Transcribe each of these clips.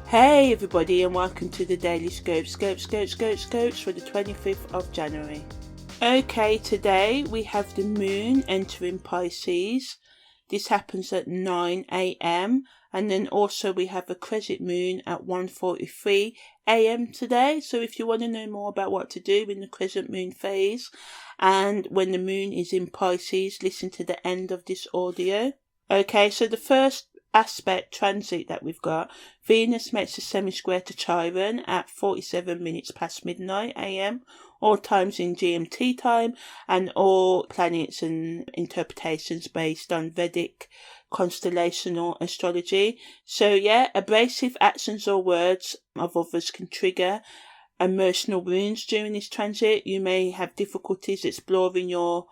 Hey everybody, and welcome to the Daily Scopes for the 25th of January. Okay, today we have the moon entering Pisces. This happens at 9 a.m. and then also we have a crescent moon at 1:43 a.m. today. So if you want to know more about what to do in the crescent moon phase and when the moon is in Pisces, listen to the end of this audio. Okay, so the first aspect transit that we've got, Venus makes a semi-square to Chiron at 47 minutes past midnight a.m. all times in GMT time, and all planets and interpretations based on Vedic constellational astrology. So yeah, abrasive actions or words of others can trigger emotional wounds during this transit. You may have difficulties exploring your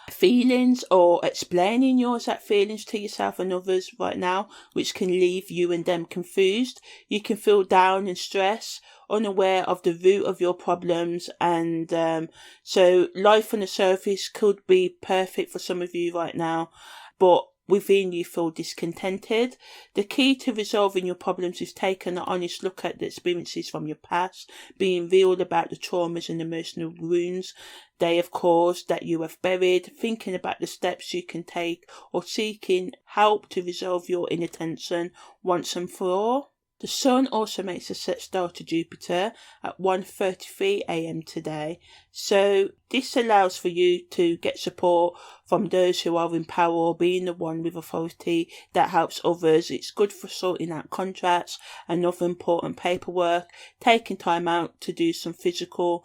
feelings or explaining your exact feelings to yourself and others right now, which can leave you and them confused. You can feel down and stressed, unaware of the root of your problems, and so life on the surface could be perfect for some of you right now, but within you feel discontented. The key to resolving your problems is taking an honest look at the experiences from your past, being real about the traumas and emotional wounds they have caused that you have buried, thinking about the steps you can take, or seeking help to resolve your inner tension once and for all. The Sun also makes a sextile to Jupiter at 1:33 a.m. today, so this allows for you to get support from those who are in power or being the one with authority that helps others. It's good for sorting out contracts and other important paperwork, taking time out to do some physical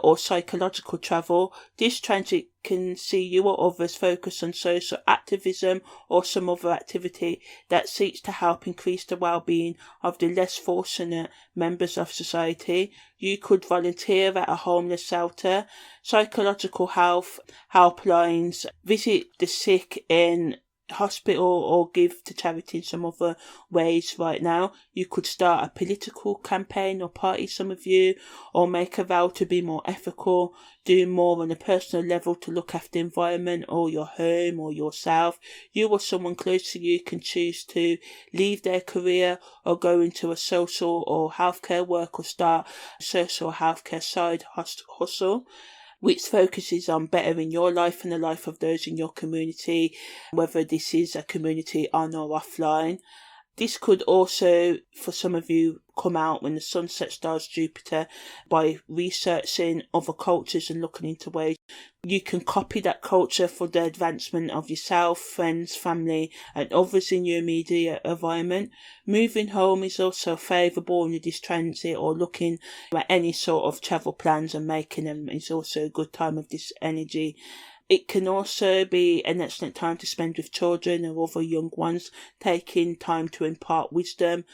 or psychological travel. This transit can see you or others focus on social activism or some other activity that seeks to help increase the well-being of the less fortunate members of society. You could volunteer at a homeless shelter, psychological health helplines, visit the sick in hospital, or give to charity in some other ways right now. You could start a political campaign or party, some of you, or make a vow to be more ethical, do more on a personal level to look after the environment or your home or yourself. You or someone close to you can choose to leave their career or go into a social or healthcare work or start a social healthcare side hustle, which focuses on bettering your life and the life of those in your community, whether this is a community on or offline. This could also, for some of you, come out when the Sun sextiles Jupiter by researching other cultures and looking into ways you can copy that culture for the advancement of yourself, friends, family, and others in your immediate environment. Moving home is also favourable in this transit, or looking at any sort of travel plans and making them is also a good time of this energy. It can also be an excellent time to spend with children or other young ones, taking time to impart wisdom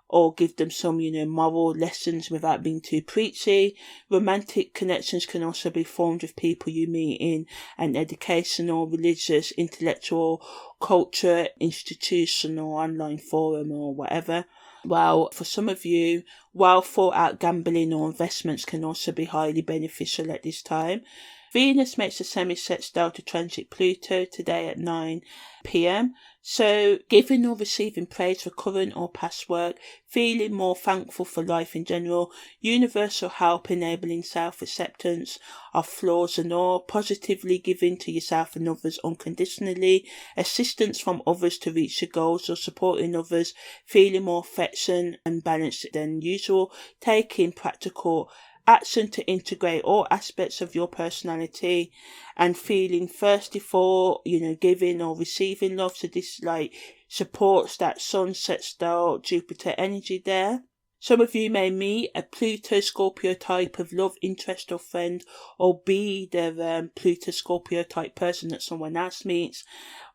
or give them some, moral lessons without being too preachy. Romantic connections can also be formed with people you meet in an educational, religious, intellectual, culture, institutional, online forum or whatever. Well, for some of you, well thought out gambling or investments can also be highly beneficial at this time. Venus makes a semi-sextile to transit Pluto today at 9 p.m. So giving or receiving praise for current or past work, feeling more thankful for life in general, universal help enabling self-acceptance of flaws and all, positively giving to yourself and others unconditionally, assistance from others to reach your goals or supporting others, feeling more affection and balance than usual, taking practical action to integrate all aspects of your personality and feeling thirsty for, giving or receiving love. So this supports that Sun sextile Jupiter energy there. Some of you may meet a Pluto Scorpio type of love interest or friend, or be the Pluto Scorpio type person that someone else meets.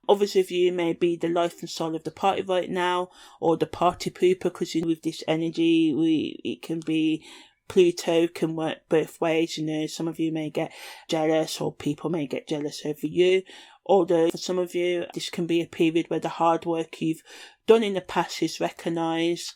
Others of you may be the life and soul of the party right now, or the party pooper, because with this energy, it can be Pluto can work both ways. Some of you may get jealous, or people may get jealous over you. Although for some of you, this can be a period where the hard work you've done in the past is recognised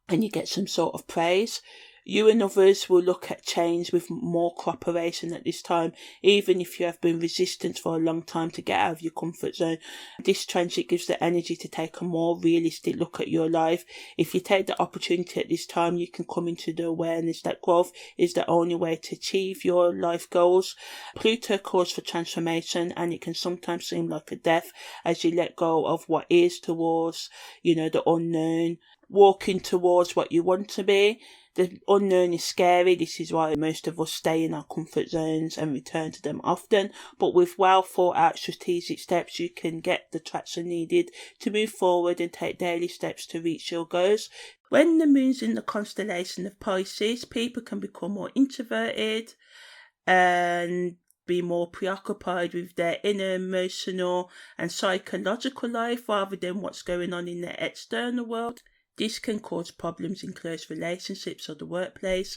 and you get some sort of praise. You and others will look at change with more cooperation at this time, even if you have been resistant for a long time to get out of your comfort zone. This transit gives the energy to take a more realistic look at your life. If you take the opportunity at this time, you can come into the awareness that growth is the only way to achieve your life goals. Pluto calls for transformation, and it can sometimes seem like a death as you let go of what is towards, the unknown, walking towards what you want to be. The unknown is scary. This is why most of us stay in our comfort zones and return to them often. But with well thought out strategic steps, you can get the traction needed to move forward and take daily steps to reach your goals. When the moon's in the constellation of Pisces, people can become more introverted and be more preoccupied with their inner emotional and psychological life rather than what's going on in their external world. This can cause problems in close relationships or the workplace.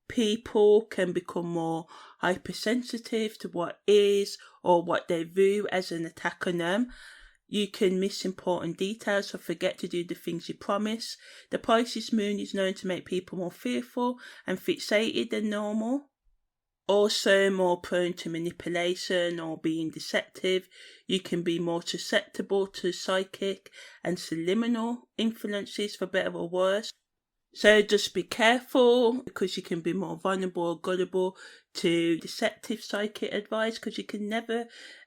People can become more hypersensitive to what is or what they view as an attack on them. You can miss important details or forget to do the things you promise. The Pisces moon is known to make people more fearful and fixated than normal. Also more prone to manipulation or being deceptive. You can be more susceptible to psychic and subliminal influences, for better or worse. So just be careful, because you can be more vulnerable or gullible to deceptive psychic advice, because you can never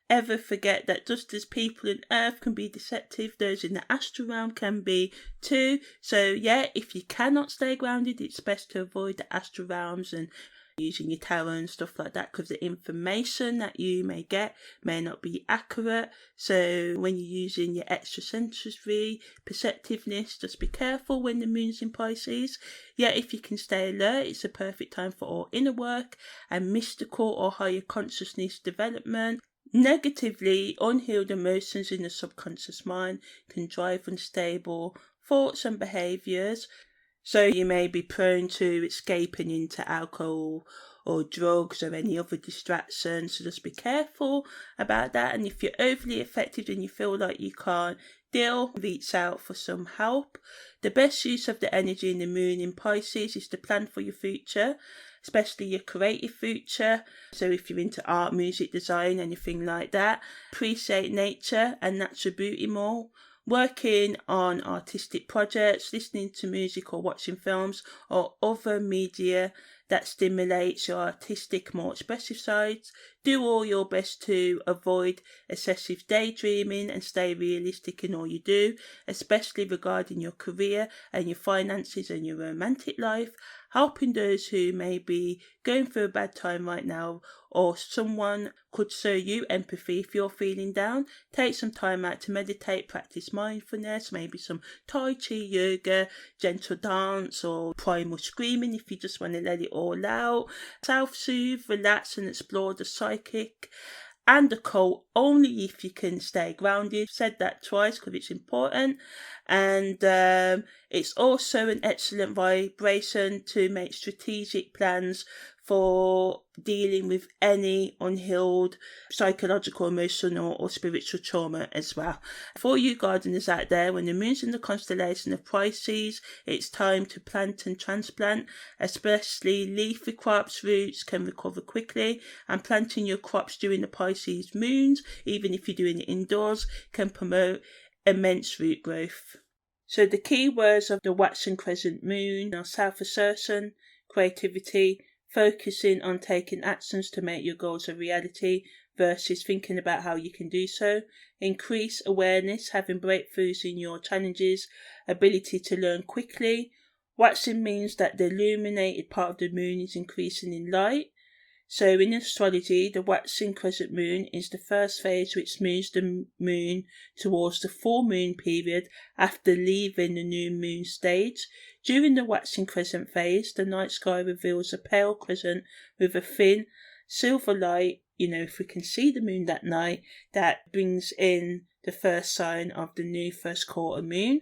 ever forget that just as people on Earth can be deceptive, those in the astral realm can be too. So yeah, if you cannot stay grounded, it's best to avoid the astral realms and using your tarot and stuff like that, because the information that you may get may not be accurate. So when you're using your extrasensory perceptiveness, just be careful when the moon's in Pisces. Yeah, if you can stay alert, it's a perfect time for all inner work and mystical or higher consciousness development. Negatively, unhealed emotions in the subconscious mind can drive unstable thoughts and behaviours. So you may be prone to escaping into alcohol or drugs or any other distraction. So just be careful about that. And if you're overly affected and you feel like you can't deal, reach out for some help. The best use of the energy in the moon in Pisces is to plan for your future, especially your creative future. So if you're into art, music, design, anything like that, appreciate nature and natural beauty more. Working on artistic projects, listening to music or watching films or other media that stimulates your artistic, more expressive sides. Do all your best to avoid excessive daydreaming and stay realistic in all you do, especially regarding your career and your finances and your romantic life. Helping those who may be going through a bad time right now, or someone could show you empathy if you're feeling down. Take some time out to meditate, practice mindfulness, maybe some Tai Chi, yoga, gentle dance, or primal screaming if you just want to let it all out. Self-soothe, relax and explore the psychic and occult only if you can stay grounded. Said that twice because it's important. And it's also an excellent vibration to make strategic plans for dealing with any unhealed psychological, emotional or spiritual trauma as well. For you gardeners out there, when the moon's in the constellation of Pisces, it's time to plant and transplant, especially leafy crops. Roots can recover quickly, and planting your crops during the Pisces moons, even if you're doing it indoors, can promote immense root growth. So the key words of the waxing crescent moon are self-assertion, creativity, focusing on taking actions to make your goals a reality versus thinking about how you can do so. Increase awareness, having breakthroughs in your challenges, ability to learn quickly. Waxing means that the illuminated part of the moon is increasing in light. So in astrology, the waxing crescent moon is the first phase which moves the moon towards the full moon period after leaving the new moon stage. During the waxing crescent phase, the night sky reveals a pale crescent with a thin silver light. If we can see the moon that night, that brings in the first sign of the new first quarter moon.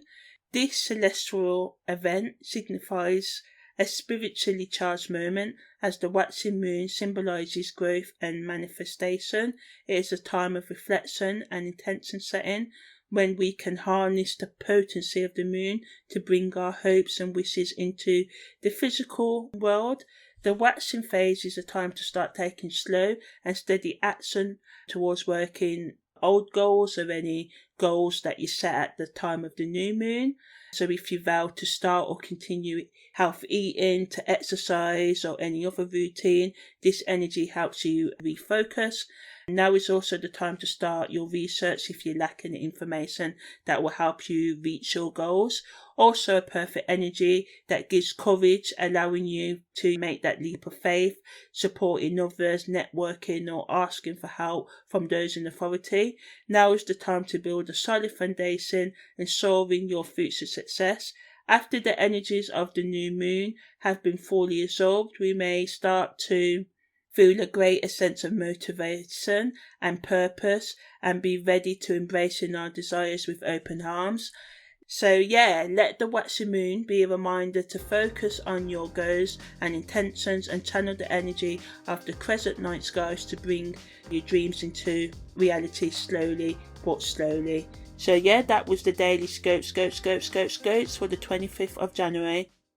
This celestial event signifies a spiritually charged moment, as the waxing moon symbolises growth and manifestation. It is a time of reflection and intention setting. when we can harness the potency of the moon to bring our hopes and wishes into the physical world. The waxing phase is a time to start taking slow and steady action towards working old goals or any goals that you set at the time of the new moon. So if you vow to start or continue healthy eating, to exercise or any other routine, this energy helps you refocus. Now is also the time to start your research if you lack any information that will help you reach your goals. Also a perfect energy that gives courage, allowing you to make that leap of faith, supporting others, networking or asking for help from those in authority. Now is the time to build a solid foundation and soaring your future success. After the energies of the new moon have been fully absorbed, we may start to feel a greater sense of motivation and purpose and be ready to embracing our desires with open arms. So yeah, let the waxing moon be a reminder to focus on your goals and intentions and channel the energy of the crescent night skies to bring your dreams into reality slowly but slowly. So yeah, that was the daily scopes for the 25th of January.